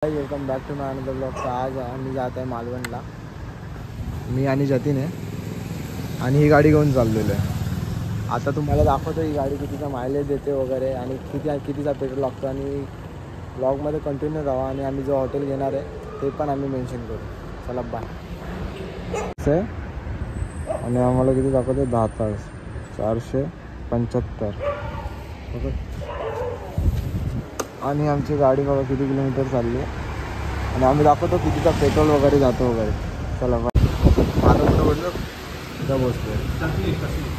Welcome back to my another blog. आज आम्ही जात आहे मालवणला. मी आणि जतीन आहे आणि ही गाडी घेऊन चाललेलो आहे. आता तुम्हाला दाखवतो ही गाडी कितीचा मायलेज देते वगैरे आणि कितीचा पेट्रोल लागतो. आणि ब्लॉगमध्ये कंटिन्यू राहा आणि आम्ही जो हॉटेल घेणार आहे ते पण आम्ही मेन्शन करू. चला बाय. आणि आम्हाला किती दाखवतो 10 तास 475 ओके. आणि आमची गाडी बघा किती किलोमीटर चालली आहे आणि आम्ही दाखवतो कितीचा पेट्रोल वगैरे जातो वगैरे. चला बाय. आता कुठं बोललो तिथं पोचतो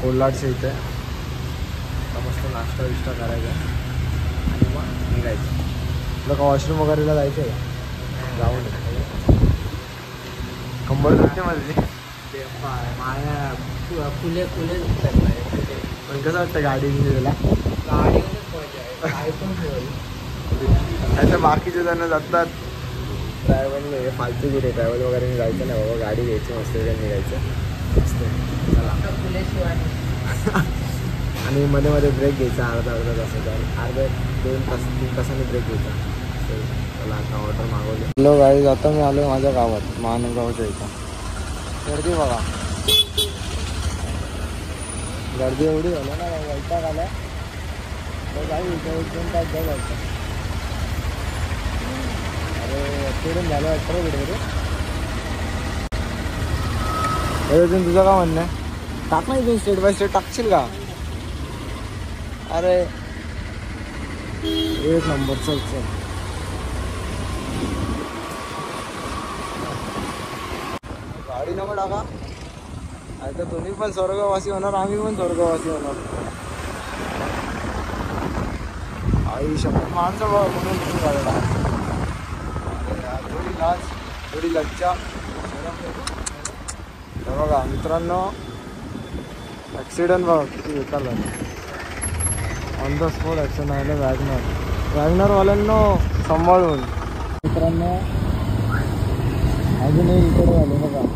कोल्हाडच्या इथे. आता मस्त नाश्ता विष्टा करायचा आणि मग निघायचं. तुला का वॉशरूम वगैरेला जायचं आहे जाऊन कंबर दुखते माझी. माझ्या फुले पण कसं वाटतं गाडी तुला? आता बाकीचे जण जातात ट्रॅव्हलने फालतू गिरे ट्रॅव्हल वगैरे जायचं नाही बाबा. गाडी घ्यायची मस्त निघायचं मस्त. आणि मध्ये मध्ये ब्रेक घ्यायचा अर्धा तासाचा. अर्धा 2-3 तासांनी ब्रेक घ्यायचा. चला आता ऑर्डर मागवली. हॅलो गाडी. आता मी आलो माझ्या गावात महानगावच्या इथं. गर्दी बघा. गर्दी एवढी झाली ना वैताग आला. तर जाऊ इथं 1-2 तास जाऊ वाटतं. अरे ॲक्सिडेंट झालं वाटतं रे कुठे. अजून तुझं का म्हणणं आहे? टाक नाही तू स्टेट बाय स्टेट टाकशील का? अरे एक नंबर. चल चल. गाडी नको टाका. आता तुम्ही पण स्वर्गवासी होणार आम्ही पण स्वर्गवासी होणार. आई शपथ माणसं बघा म्हणून तुम्ही गाडी थोडी लाज थोडी लज्जा. बघा मित्रांनो ॲक्सिडेंट बघा किती बेकार झालं. ऑन द स्पॉट ॲक्सिडेंट आहे. वॅगनरवाल्यांनो सांभाळून. मित्रांनो अजूनही इकडे झाले बघा.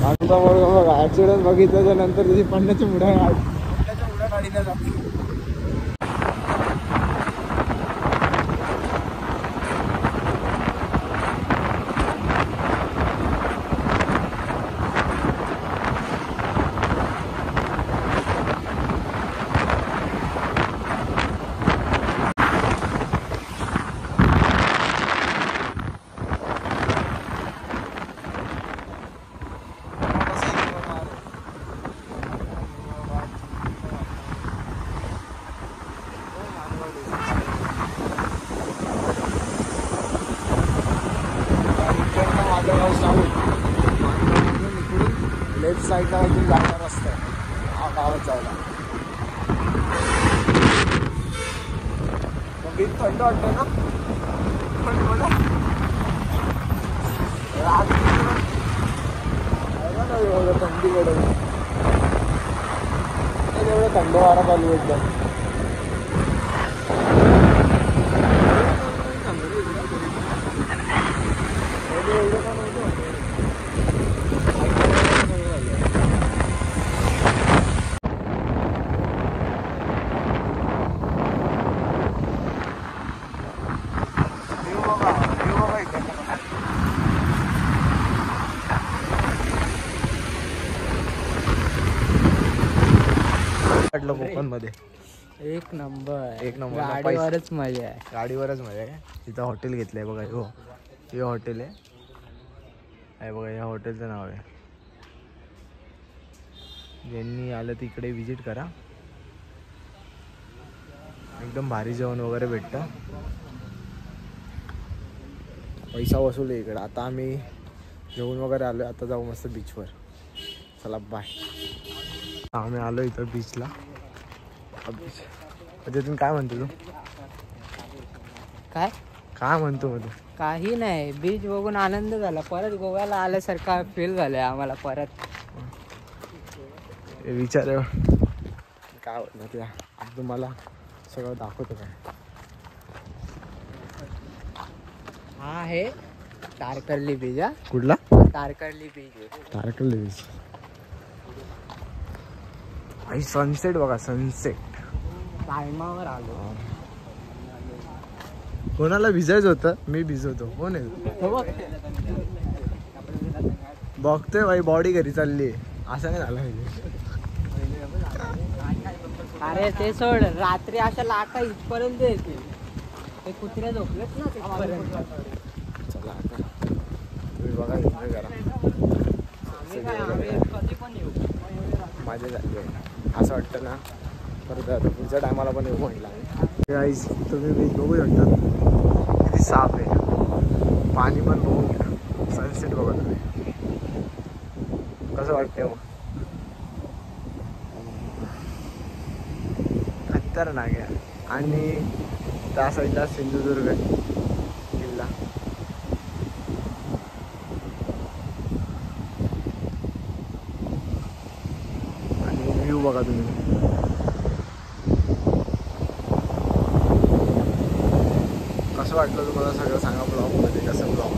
आमचा वर्ग बघा ॲक्सिडेंट बघितल्याच्या नंतर त्याची पडण्याच्या उड्या गाडीला जाते. लेफ्ट साईडला इथून जायचा रस्ता आहे हा गावात जायला. मग इथं थंड वाटतं ना. एवढं थंडीकडे एवढं थंड वारा चालू एकदम. कोकणमध्ये एक नंबर गाडीवरच मजा आहे. गाडीवरच मजा आहे. तिथं हॉटेल घेतलंय बघा. हो हे हॉटेल आहे बघा. या हॉटेलचं नाव आहे. ज्यांनी आलं तिकडे विजिट करा. एकदम भारी जेवण वगैरे भेटतं. पैसा वसूल आहे इकडं. आता आम्ही जेवण वगैरे आलो. आता जाऊ मस्त बीचवर. चला बाय. आम्ही आलो इथं बीचला. बीच काय म्हणतो तू? काय काय म्हणतो मग तू? काही नाही, बीच बघून आनंद झाला. परत गोव्याला आल्यासारखा फील झालाय आम्हाला परत. विचार काय होतं त्या आज तुम्हाला सगळं दाखवतो काय. हा आहे तारकर्ली बीच. हा कुठला तारकर्ली बीच. तारकर्ली बीच. आई सनसेट बघा, सनसेट टायमावर आलो. कोणाला भिजायचं होतं, मी भिजवतो. कोण आहे बघतोय भाई, बॉडी घरी चालली आहे. असं नाही झालं पाहिजे. अरे ते सोड, रात्री अशा लाटा इथपर्यंत येते. ते कुत्र्या झोपलेत ना तिथपर्यंत. चला आता तुम्ही बघा, एन्जॉय करा. कधी पण येऊ. मजा झाली आहे. असं वाटतं ना परत आता पुढच्या टायमाला पण येऊ म्हटलं. गाईस तुम्ही बीच बघू शकता किती साफ आहे. पाणी पण बघून घ्या. सनसेट बघा तुम्ही कसं वाटतं मग. खतरनाक आहे. आणि त्या साईडला सिंधुदुर्ग किल्ला. आणि व्ह्यू बघा तुम्ही. कसं वाटलं तुम्हाला सगळं सांगा ब्लॉगमध्ये, कसं ब्लॉग